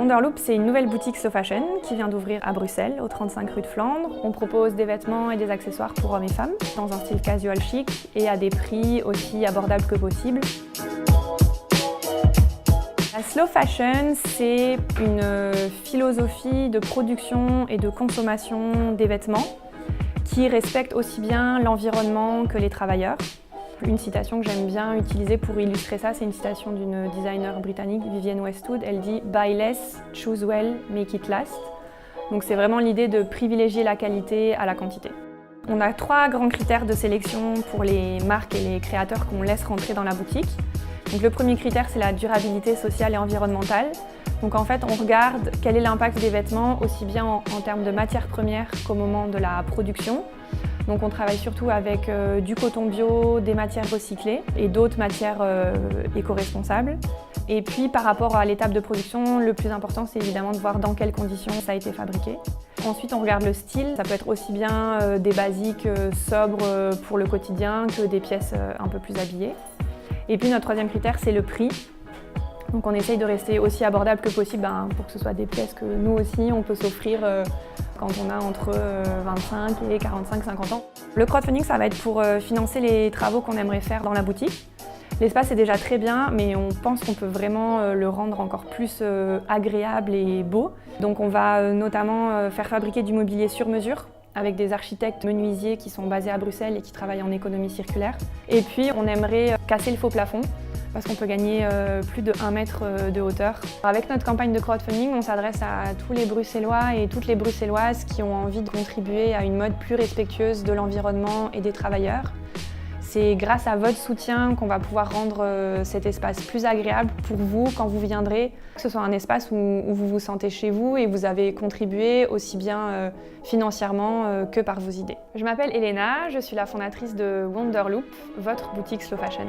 Wonderloop, c'est une nouvelle boutique slow fashion qui vient d'ouvrir à Bruxelles, au 35 rue de Flandre. On propose des vêtements et des accessoires pour hommes et femmes, dans un style casual chic et à des prix aussi abordables que possible. La slow fashion, c'est une philosophie de production et de consommation des vêtements qui respecte aussi bien l'environnement que les travailleurs. Une citation que j'aime bien utiliser pour illustrer ça, c'est une citation d'une designer britannique, Vivienne Westwood. Elle dit « Buy less, choose well, make it last ». Donc c'est vraiment l'idée de privilégier la qualité à la quantité. On a 3 grands critères de sélection pour les marques et les créateurs qu'on laisse rentrer dans la boutique. Donc le premier critère, c'est la durabilité sociale et environnementale. Donc en fait, on regarde quel est l'impact des vêtements, aussi bien en termes de matières premières qu'au moment de la production. Donc on travaille surtout avec du coton bio, des matières recyclées et d'autres matières éco-responsables. Et puis par rapport à l'étape de production, le plus important, c'est évidemment de voir dans quelles conditions ça a été fabriqué. Ensuite, on regarde le style. Ça peut être aussi bien des basiques sobres pour le quotidien que des pièces un peu plus habillées. Et puis notre troisième critère, c'est le prix. Donc on essaye de rester aussi abordable que possible pour que ce soit des pièces que nous aussi on peut s'offrir quand on a entre 25 et 45-50 ans. Le crowdfunding, ça va être pour financer les travaux qu'on aimerait faire dans la boutique. L'espace est déjà très bien, mais on pense qu'on peut vraiment le rendre encore plus agréable et beau. Donc on va notamment faire fabriquer du mobilier sur mesure avec des architectes menuisiers qui sont basés à Bruxelles et qui travaillent en économie circulaire. Et puis on aimerait casser le faux plafond, parce qu'on peut gagner plus de 1 mètre de hauteur. Avec notre campagne de crowdfunding, on s'adresse à tous les Bruxellois et toutes les Bruxelloises qui ont envie de contribuer à une mode plus respectueuse de l'environnement et des travailleurs. C'est grâce à votre soutien qu'on va pouvoir rendre cet espace plus agréable pour vous quand vous viendrez, que ce soit un espace où vous vous sentez chez vous et vous avez contribué aussi bien financièrement que par vos idées. Je m'appelle Elena, je suis la fondatrice de Wonderloop, votre boutique slow fashion.